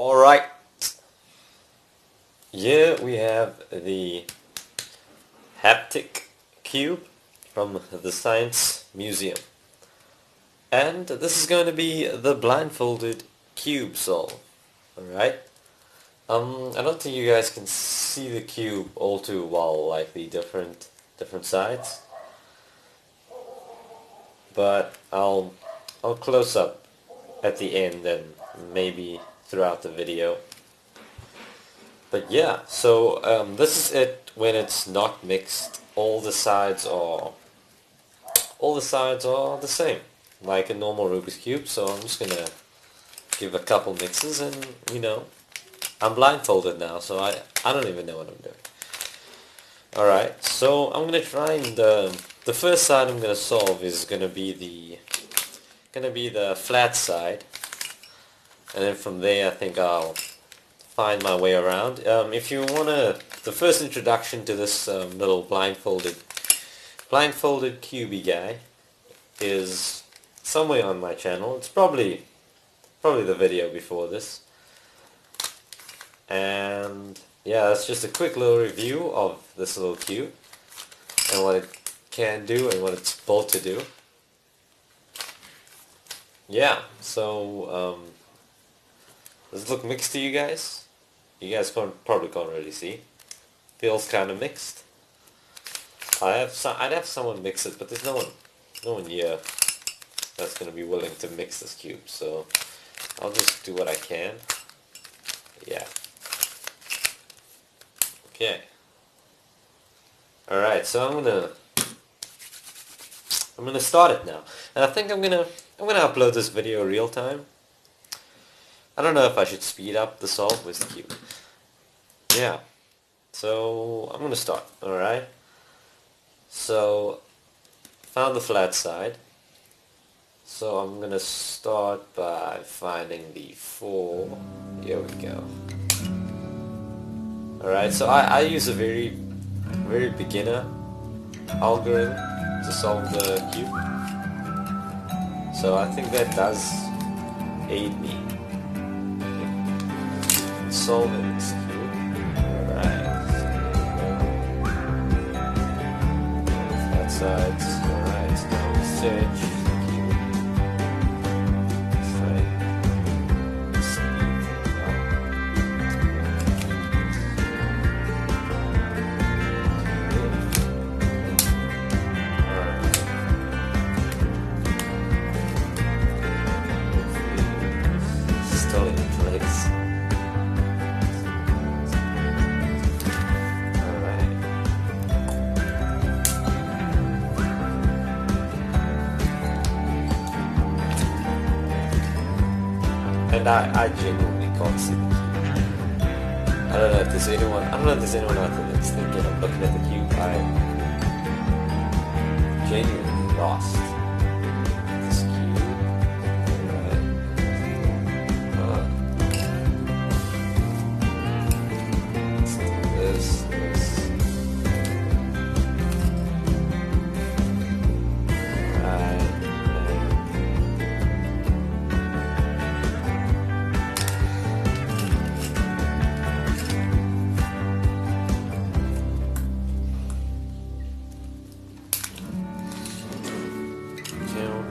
Alright, here we have the Haptic Cube from the Science Museum. And this is going to be the Blindfolded Cube solve. Alright? I don't think you guys can see the cube all too well, like the different sides. But I'll close up at the end and maybe throughout the video. But yeah, so this is it when it's not mixed. All the sides are the same, like a normal Rubik's Cube. So I'm just gonna give a couple mixes, and I'm blindfolded now, so I don't even know what I'm doing. Alright, so I'm gonna try, and the first side I'm gonna solve is gonna be the flat side. And then from there I think I'll find my way around. If you wanna, the first introduction to this little blindfolded cubey guy is somewhere on my channel. It's probably the video before this. And yeah, that's just a quick little review of this little cube and what it can do and what it's built to do. Yeah, so does it look mixed to you guys? You guys probably can't really see. Feels kind of mixed. I'd have someone mix it, but there's no one here that's going to be willing to mix this cube. So I'll just do what I can. Yeah. Okay. All right. So I'm gonna start it now, and I think I'm gonna upload this video real time. I don't know if I should speed up the solve with the cube. Yeah, so I'm gonna start. Alright, so found the flat side, so I'm gonna start by finding the 4. Here we go. Alright, so I use a very beginner algorithm to solve the cube, so I think that does aid me solving this cube. Alright, flat sides. Alright, so now we search the cube. Let's try to speed things up. Alright. Still in place. And I genuinely can't see the cube. I don't know if there's anyone out there that's thinking of looking at the cube. I'm genuinely lost. This cube. Alright. Let's do this. Alright.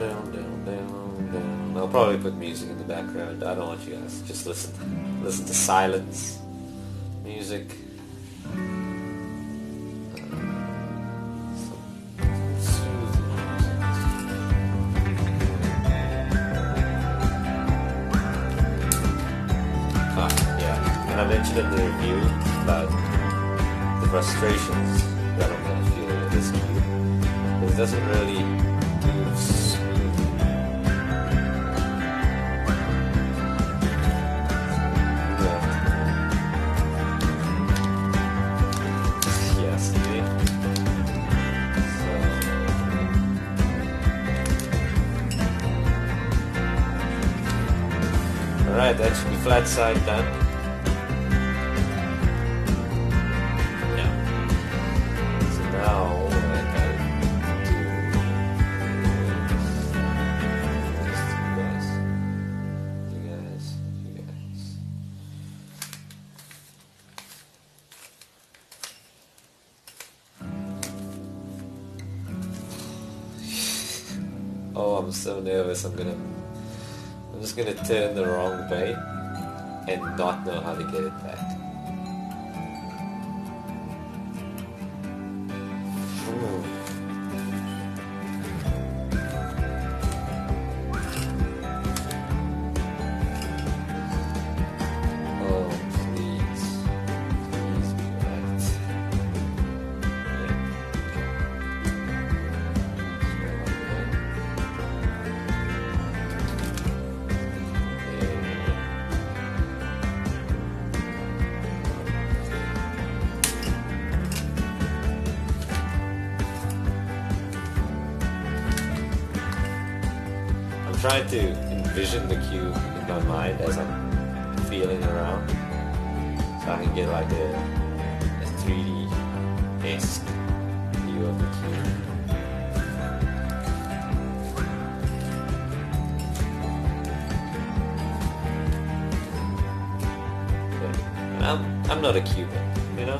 Down. I'll probably put music in the background. I don't want you guys to just listen to silence music. Yeah, and I mentioned in the review about the frustrations that I'm gonna feel with this cube. It doesn't really move smoothly. Yeah, see? Alright, that should be flat side done. Yeah. So now what I gotta do is I'm so nervous. I'm just gonna turn the wrong way and not know how to get it back. Trying to envision the cube in my mind as I'm feeling around, so I can get like a 3D-esque view of the cube. Yeah. I'm not a cuber, you know.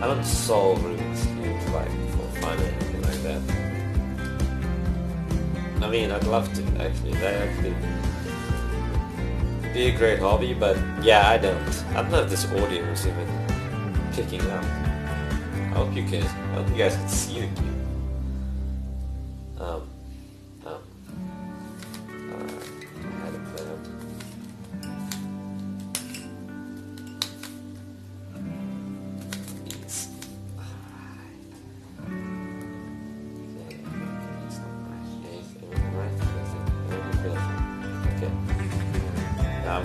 I don't solve Rubik's cubes like for fun or anything like that. I mean, I'd love to actually. That actually be a great hobby, but yeah, I don't know if this audio is even picking up. I hope you guys can see the cube. I had a plan.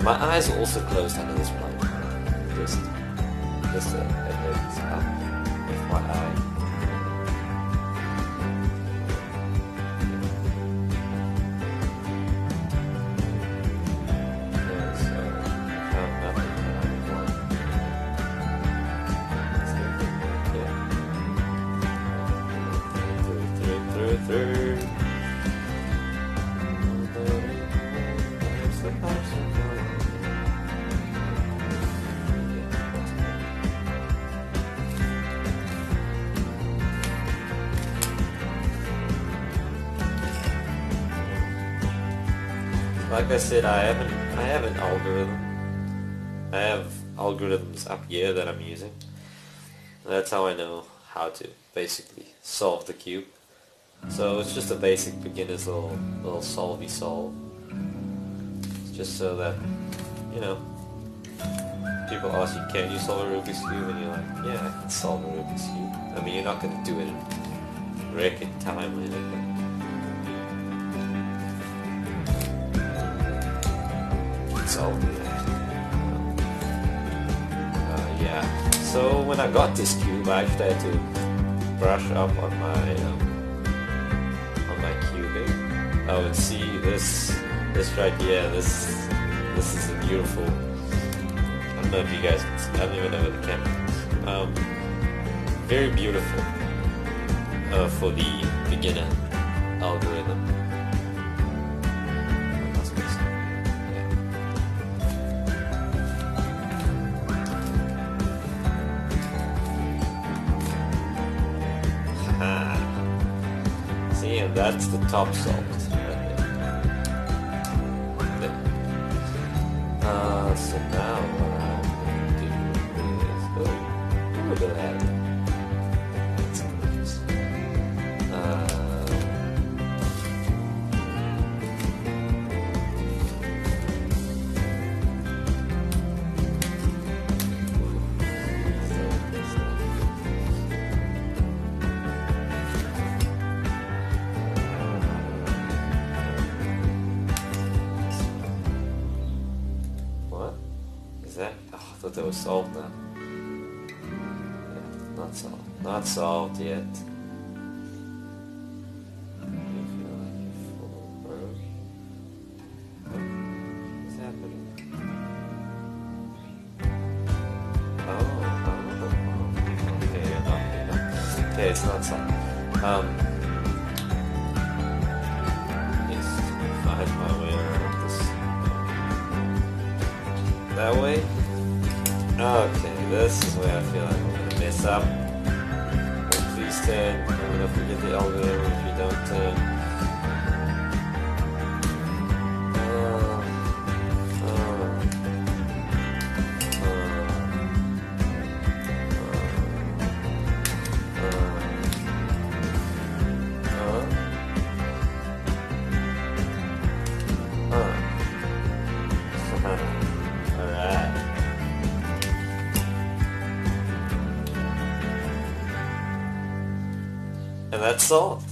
My eyes are also closed under this blindfold. Just a heads up. FYI. Yeah, so found nothing that I would want. Through. Like I said, I have an algorithm. I have algorithms up here that I'm using. That's how I know how to basically solve the cube. So it's just a basic beginner's little solvey solve. Just so that, you know, people ask you, can you solve a Rubik's Cube? And you're like, yeah, I can solve a Rubik's Cube. I mean, you're not going to do it in record time or anything. Solve that. Yeah. So when I got this cube, I actually had to brush up on my cubing. Oh, and see this right here. This is a beautiful. I don't know if you guys can see. I don't even know where the camera is. Very beautiful for the beginner algorithm. See, and that's the top solved right there. So now what I'm going to do is look at that. That's nice. That? Oh, I thought that was solved now. Yeah, not solved. Not solved yet. You feel like you're full, bro. What's happening? Oh. Okay, it's not solved. Yes, find my way around this. That way? Okay, this is where I feel like I'm gonna mess up. Hopefully stand. I'm gonna forget the algorithm if you don't. Alright. And that's all.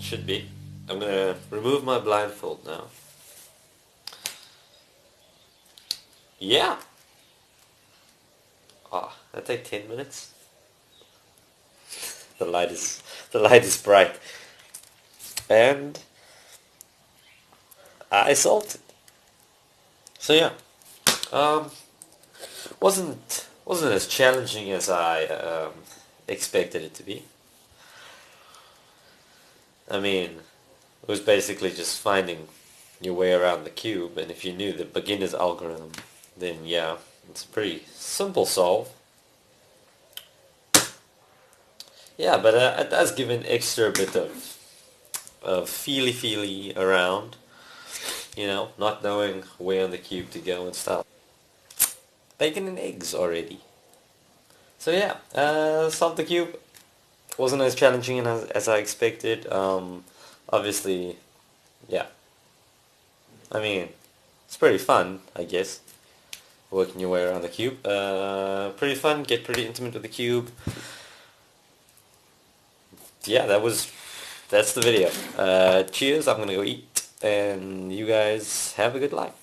Should be. I'm gonna remove my blindfold now. Yeah. Ah, that take 10 minutes. the light is bright. And I solved it. So yeah. Wasn't as challenging as I expected it to be. I mean, it was basically just finding your way around the cube, and if you knew the beginner's algorithm, then yeah, it's a pretty simple solve. Yeah, but it does give an extra bit of feely around, you know, not knowing where on the cube to go and stuff. Bacon and eggs already. So yeah, solved the cube. Wasn't as challenging as I expected. Obviously, yeah. I mean, it's pretty fun, I guess, working your way around the cube. Pretty fun, get pretty intimate with the cube. Yeah, that's the video. Cheers, I'm gonna go eat, and you guys have a good life.